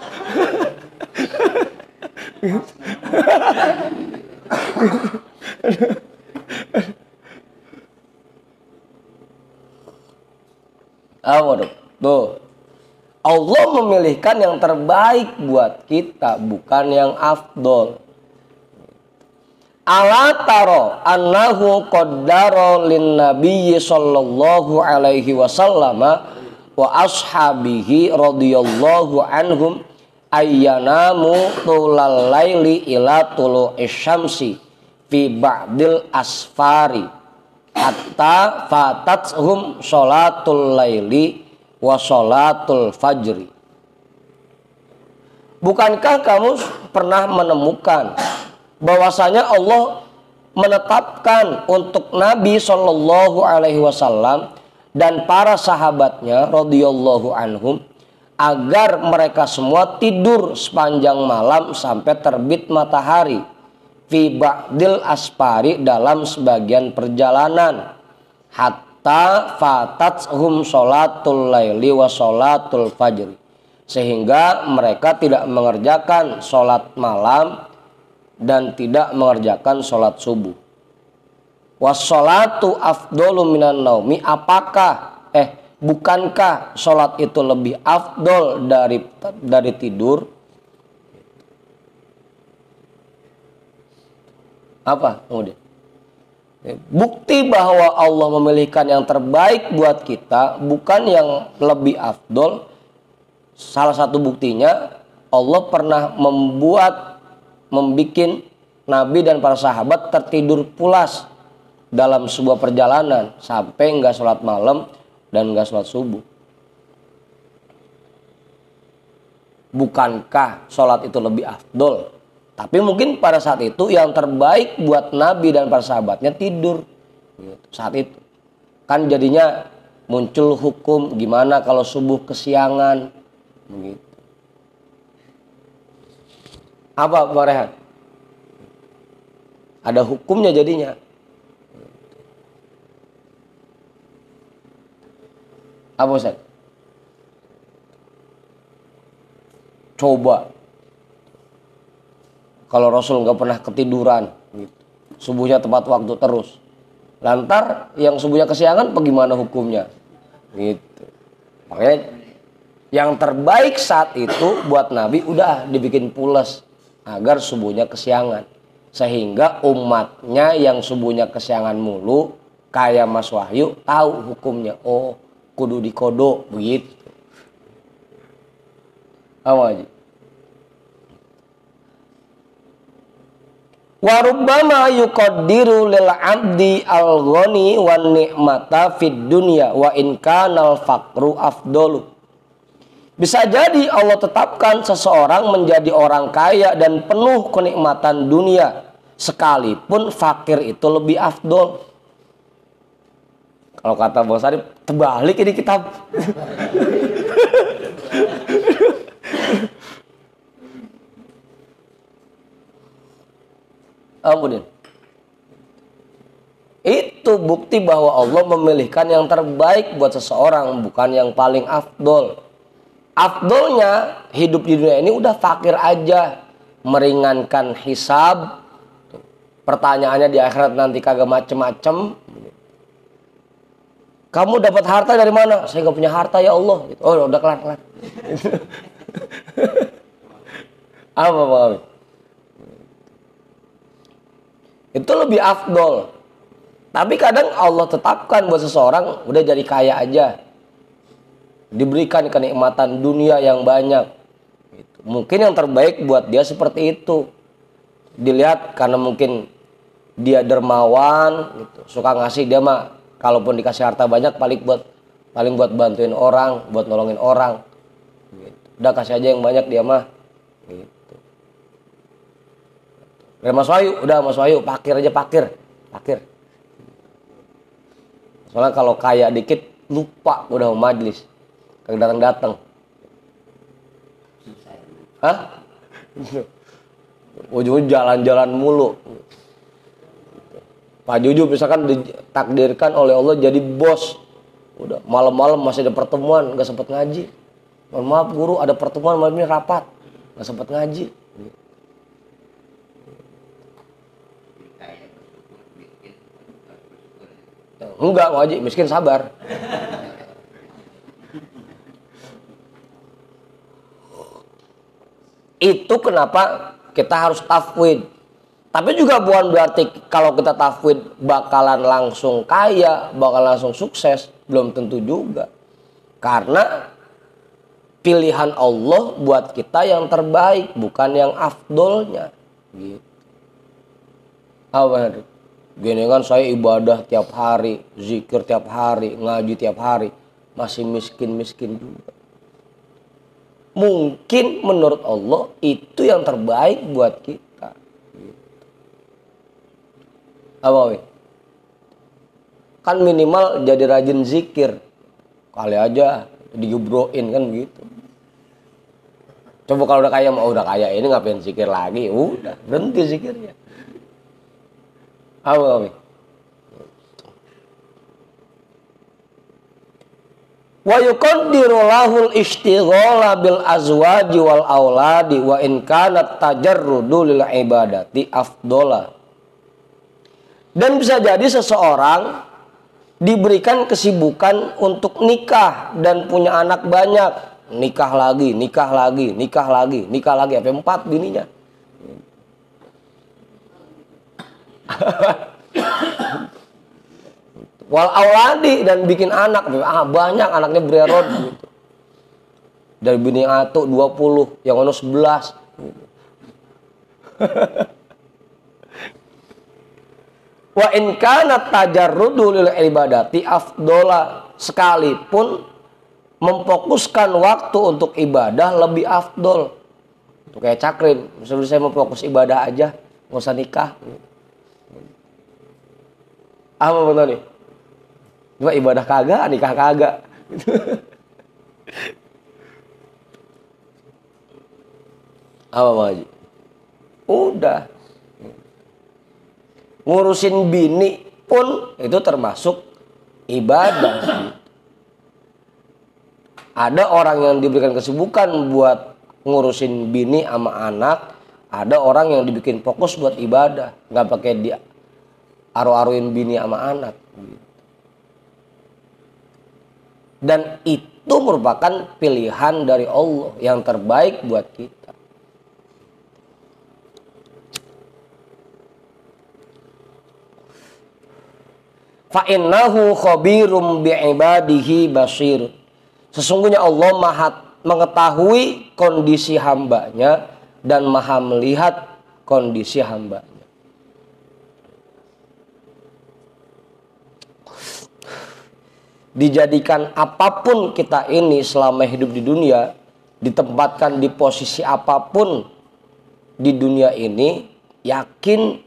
Waduh, tuh. Allah memilihkan yang terbaik buat kita, bukan yang afdol. Ala taro annahu qaddara lin nabiyyi sallallahu alaihi wasallam wa ashabihi radhiyallahu anhum ayyanamu tulal laili ila tulu'is syamsi fi ba'dil asfari hatta fatathum sholatul laili wa sholatul fajri. Bukankah kamu pernah menemukan bahwasanya Allah menetapkan untuk Nabi Shallallahu Alaihi Wasallam dan para sahabatnya radhiyallahu anhum agar mereka semua tidur sepanjang malam sampai terbit matahari fi ba'dil aspari dalam sebagian perjalanan hatta fatathum sholatul laili wa sholatul fajri, sehingga mereka tidak mengerjakan sholat malam dan tidak mengerjakan sholat subuh. Wassolatu afdolu minan naumi, bukankah sholat itu lebih afdol dari tidur? Apa kemudian? Bukti bahwa Allah memilihkan yang terbaik buat kita, bukan yang lebih afdol. Salah satu buktinya, Allah pernah membuat Nabi dan para sahabat tertidur pulas dalam sebuah perjalanan sampai enggak sholat malam dan enggak sholat subuh. Bukankah sholat itu lebih afdol? Tapi mungkin pada saat itu yang terbaik buat Nabi dan para sahabatnya tidur saat itu. Kan jadinya muncul hukum gimana kalau subuh kesiangan begitu. Apa Pak Rehan? Ada hukumnya jadinya. Apa Ustaz? Coba kalau Rasul nggak pernah ketiduran gitu. Subuhnya tepat waktu terus. Lantar yang subuhnya kesiangan bagaimana hukumnya? Gitu. Makanya yang terbaik saat itu buat Nabi udah dibikin pules agar subuhnya kesiangan, sehingga umatnya yang subuhnya kesiangan mulu kayak Mas Wahyu tahu hukumnya. Oh, kudu dikodok begitu. Apa aja? Wa rubbama yuqaddiru lil 'abdi al-ghani wan ni'mata fid dunya wa in kana al-faqru afdalu. Bisa jadi Allah tetapkan seseorang menjadi orang kaya dan penuh kenikmatan dunia, sekalipun fakir itu lebih afdol. Kalau kata Bos Arif, terbalik ini kitab. Kemudian itu bukti bahwa Allah memilihkan yang terbaik buat seseorang, bukan yang paling afdol. Afdolnya hidup di dunia ini udah fakir aja, meringankan hisab, pertanyaannya di akhirat nanti kagak macem-macem. Kamu dapat harta dari mana? Saya nggak punya harta ya Allah. Oh udah kelar. Apa Pak? Itu lebih afdol. Tapi kadang Allah tetapkan buat seseorang udah jadi kaya aja, diberikan kenikmatan dunia yang banyak. Mungkin yang terbaik buat dia seperti itu. Dilihat karena mungkin dia dermawan, gitu. Suka ngasih, dia mah kalaupun dikasih harta banyak paling buat bantuin orang, buat nolongin orang. Gitu. Udah kasih aja yang banyak dia mah. Gitu. Mas Wahyu, udah Mas Wahyu pakir aja pakir. Soalnya kalau kaya dikit lupa udah mau majlis. Kagak datang. Hah? Ujung-ujung jalan-jalan mulu. Pak Juju misalkan ditakdirkan oleh Allah jadi bos. Udah malam-malam masih ada pertemuan, nggak sempat ngaji. Mohon maaf guru, ada pertemuan malam ini rapat, nggak sempat ngaji. Enggak ngaji, miskin sabar. Itu kenapa kita harus tafwid. Tapi juga bukan berarti kalau kita tafwid bakalan langsung kaya, bakalan langsung sukses. Belum tentu juga. Karena pilihan Allah buat kita yang terbaik, bukan yang afdolnya. Gitu. Apa? Gini kan saya ibadah tiap hari, zikir tiap hari, ngaji tiap hari. Masih miskin-miskin juga. Mungkin menurut Allah itu yang terbaik buat kita. Apa weh? Kan minimal jadi rajin zikir. Kali aja digebroin kan begitu. Coba kalau udah kaya, mau udah kaya ini ngapain zikir lagi? Udah berhenti zikirnya. Apa weh? Wa yuqaddiru lahul ishtighala bil azwaji wal auladi wa in kanat tajarrudu lil ibadati afdola. Dan bisa jadi seseorang diberikan kesibukan untuk nikah dan punya anak banyak, nikah lagi, nikah lagi, nikah lagi, nikah lagi, sampai 4 bininya. Wal auladi, dan bikin anak banyak, anaknya bererot gitu. Dari bini atu 20, yang ono 11 gitu. Wa in kana tajarrudu lil ibadati afdola, sekalipun memfokuskan waktu untuk ibadah lebih afdol. Tuh kayak Cakrin, misalnya saya mau fokus ibadah aja, nggak usah nikah. Apa betul nih? Cuma ibadah kagak, nikah kagak. Apa Pak Haji? Udah. Ngurusin bini pun itu termasuk ibadah. Ada orang yang diberikan kesibukan buat ngurusin bini sama anak, ada orang yang dibikin fokus buat ibadah, nggak pakai dia aru-aruin bini sama anak. Dan itu merupakan pilihan dari Allah yang terbaik buat kita. Fa'innahu khabirum bi'ibadihi basir. Sesungguhnya Allah maha mengetahui kondisi hambanya dan maha melihat kondisi hambanya. Dijadikan apapun kita ini selama hidup di dunia, ditempatkan di posisi apapun di dunia ini, yakin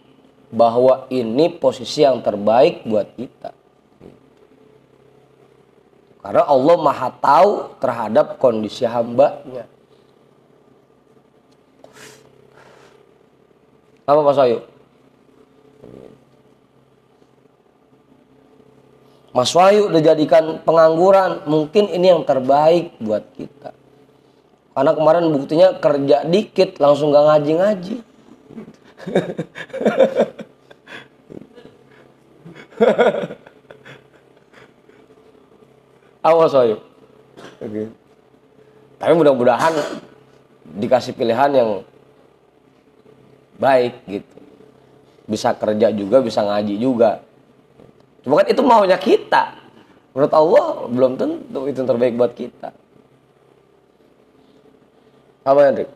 bahwa ini posisi yang terbaik buat kita. Karena Allah maha tahu terhadap kondisi hambanya. Apa Mas Ayu? Mas Wahyu udah jadikan pengangguran, mungkin ini yang terbaik buat kita. Karena kemarin buktinya kerja dikit langsung gak ngaji-ngaji. Awas Wahyu. Oke. Tapi mudah-mudahan dikasih pilihan yang baik gitu. Bisa kerja juga, bisa ngaji juga. Cuma kan itu maunya kita. Menurut Allah belum tentu itu yang terbaik buat kita. Apa Hendrik?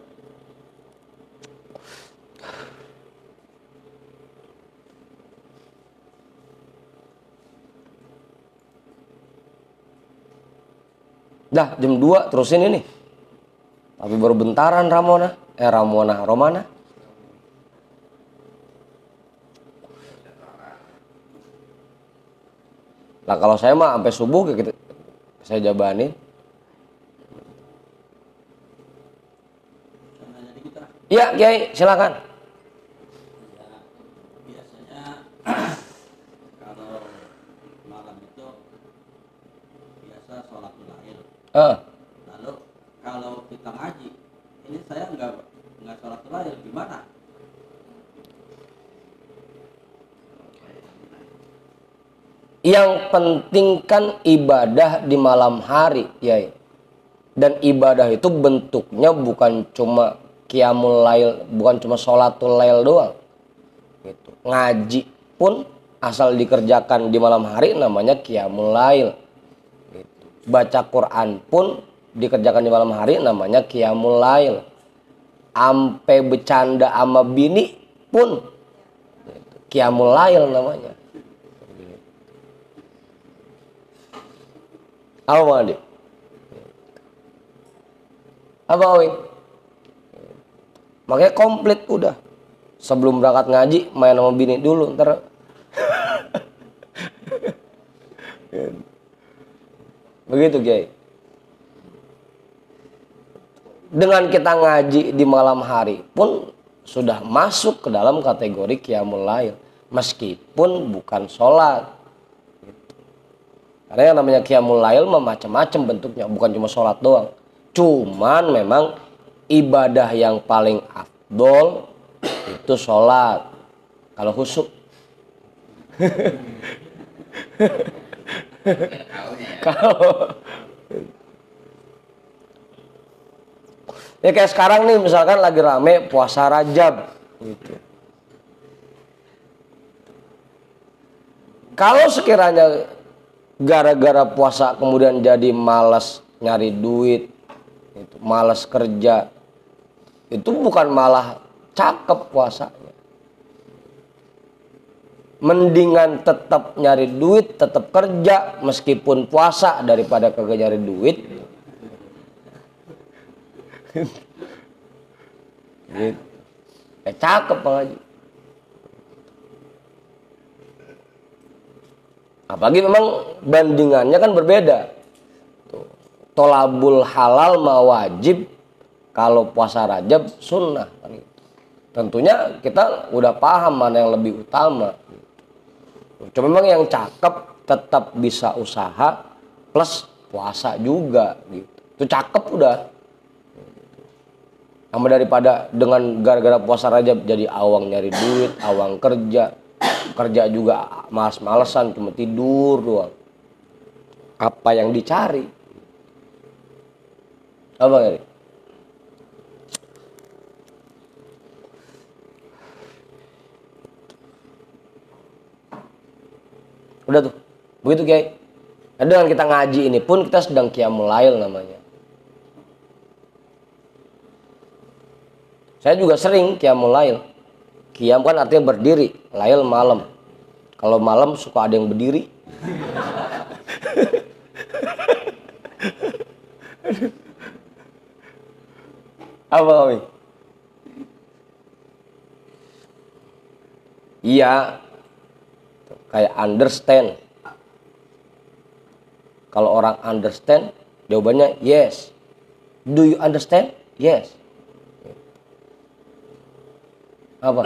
Dah jam 2 terusin ini. Tapi baru bentaran Romana. Nah kalau saya mah sampai subuh gitu, saya jabanin. Iya Kiai, silakan. Biasanya kalau malam itu biasa sholatul akhir. Lalu kalau kita ngaji, ini saya nggak sholatul akhir, gimana? Yang penting kan ibadah di malam hari, ya. Dan ibadah itu bentuknya bukan cuma qiyamul lail, bukan cuma sholatul lail doang. Gitu. Ngaji pun asal dikerjakan di malam hari namanya qiyamul lail. Gitu. Baca Quran pun dikerjakan di malam hari namanya qiyamul lail. Ampe bercanda sama bini pun gitu. Qiyamul lail namanya. Apa adik? Apa Win? Makanya komplit udah. Sebelum berangkat ngaji main sama bini dulu ntar. Begitu Kiai. Dengan kita ngaji di malam hari pun sudah masuk ke dalam kategori qiyamul lail. Meskipun bukan sholat. Karena yang namanya qiyamul lail macam-macam bentuknya, bukan cuma sholat doang. Cuman memang ibadah yang paling afdol itu sholat. Kalau khusyuk. Kalau ya kayak sekarang nih misalkan lagi rame puasa Rajab gitu. Kalau sekiranya gara-gara puasa kemudian jadi malas nyari duit, itu malas kerja, itu bukan malah cakep puasanya. Mendingan tetap nyari duit, tetap kerja meskipun puasa daripada kagak nyari duit. Gitu. Cakep Bang Haji. Apalagi memang bandingannya kan berbeda. Tuh. Tolabul halal ma wajib, kalau puasa Rajab sunnah. Tentunya kita udah paham mana yang lebih utama. Cuma memang yang cakep tetap bisa usaha plus puasa juga. Gitu. Itu cakep udah. Sama daripada dengan gara-gara puasa Rajab jadi awang nyari duit, awang kerja. Kerja juga malas-malesan, cuma tidur doang. Apa yang dicari? Apa ya? Udah tuh, begitu Kiai. Dengan kita ngaji ini pun kita sedang qiyamul lail namanya. Saya juga sering qiyamul lail. Qiyam kan artinya berdiri, lail malam. Kalau malam suka ada yang berdiri. Apa Wi? Iya. Kayak understand. Kalau orang understand, jawabannya yes. Do you understand? Yes. Apa?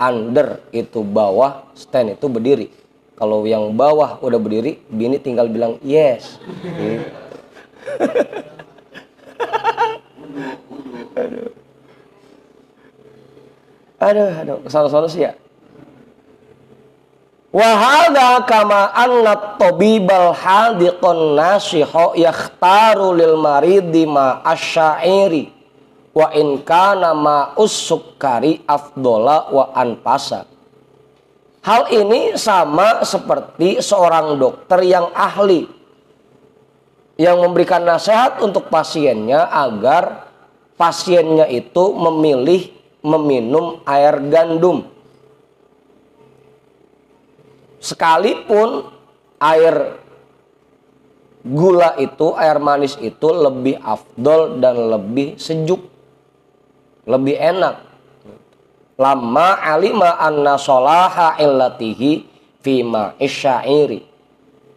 Under itu bawah, stand itu berdiri. Kalau yang bawah udah berdiri, bini tinggal bilang yes. Aduh, kesana-sana sih ya. Wa hadza kama anna tabibal hadiqun nasiho yakhtaru lil maridi ma asyairi wa in kana ma'us sukkari afdola wa anpasa. Hal ini sama seperti seorang dokter yang ahli yang memberikan nasihat untuk pasiennya agar pasiennya itu memilih meminum air gandum. Sekalipun air gula itu, air manis itu lebih afdol dan lebih sejuk, lebih enak. Lama alima anna solaha illatihi fima isyairi.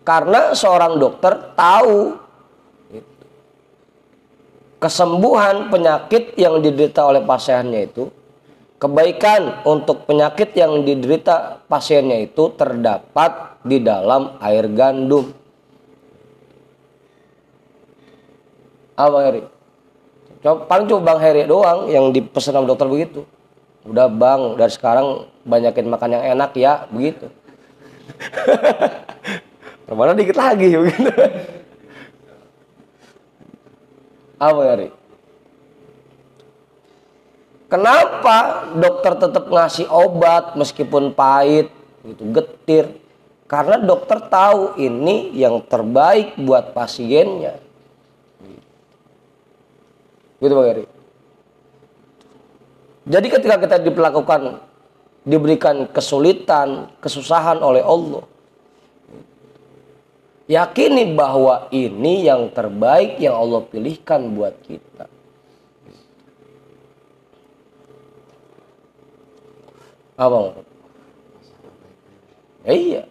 Karena seorang dokter tahu kesembuhan penyakit yang diderita oleh pasiennya itu, kebaikan untuk penyakit yang diderita pasiennya itu terdapat di dalam air gandum. Apa Heri? Paling cuma Bang Heri doang yang dipesan sama dokter begitu. Udah Bang, dari sekarang banyakin makan yang enak ya, begitu. Ramadan dikit lagi begitu. Apa ya, Ri? Kenapa dokter tetap ngasih obat meskipun pahit, gitu, getir? Karena dokter tahu ini yang terbaik buat pasiennya. Gitu Bang Eri. Jadi ketika kita diberikan kesulitan, kesusahan oleh Allah, yakini bahwa ini yang terbaik yang Allah pilihkan buat kita. Apa? Iya.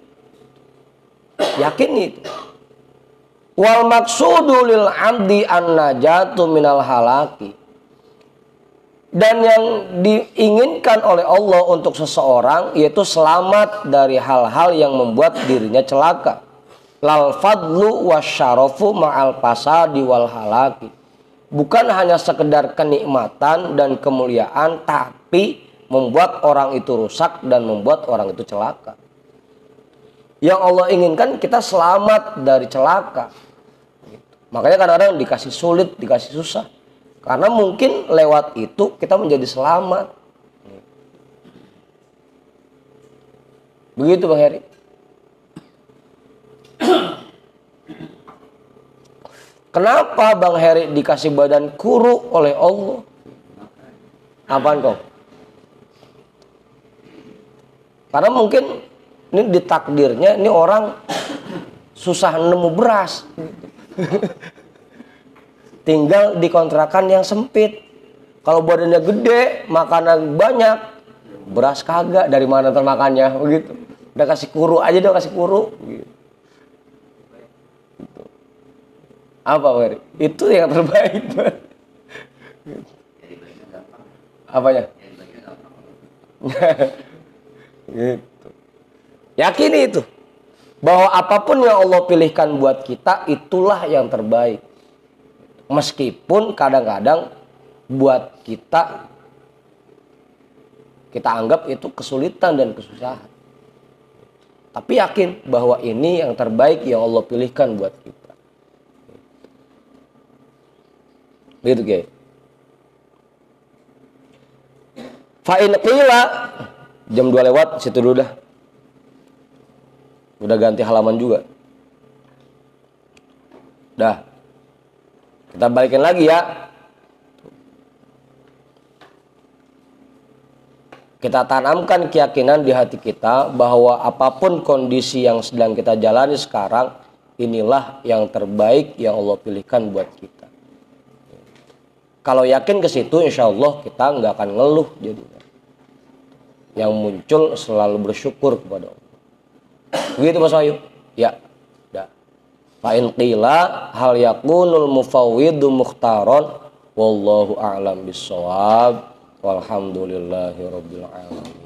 Yakin itu. Wal maksudu lil abdi an-najatu minal halaki. Dan yang diinginkan oleh Allah untuk seseorang yaitu selamat dari hal-hal yang membuat dirinya celaka. Lal fadlu wasyarafu ma'al fasadi wal halaki. Bukan hanya sekedar kenikmatan dan kemuliaan, tapi membuat orang itu rusak dan membuat orang itu celaka. Yang Allah inginkan kita selamat dari celaka. Makanya kadang-kadang dikasih sulit, dikasih susah. Karena mungkin lewat itu kita menjadi selamat. Begitu Bang Heri. Kenapa Bang Heri dikasih badan kuru oleh Allah? Apaan kok? Karena mungkin ini ditakdirnya ini orang susah nemu beras. Tinggal di kontrakan yang sempit. Kalau badannya gede, makanan banyak, beras kagak, dari mana termakannya begitu. Udah kasih kuru aja, udah kasih kuru gitu. Apa Weri? Itu yang terbaik. Apanya? Gitu. Yakini itu bahwa apapun yang Allah pilihkan buat kita itulah yang terbaik. Meskipun kadang-kadang buat kita anggap itu kesulitan dan kesusahan. Tapi yakin bahwa ini yang terbaik yang Allah pilihkan buat kita. Begitu guys. Fa in qila, jam 2 lewat, situ dulu dah. Udah ganti halaman juga. Dah. Kita balikin lagi ya. Kita tanamkan keyakinan di hati kita bahwa apapun kondisi yang sedang kita jalani sekarang, inilah yang terbaik yang Allah pilihkan buat kita. Kalau yakin ke situ, insya Allah kita nggak akan ngeluh jadinya. Yang muncul selalu bersyukur kepada Allah. Begitu Mas Wahyu? Ya. Fa'in qila hal yakunul mufawwidu mukhtaron wallahu a'lam bissawab walhamdulillahi rabbil alamin.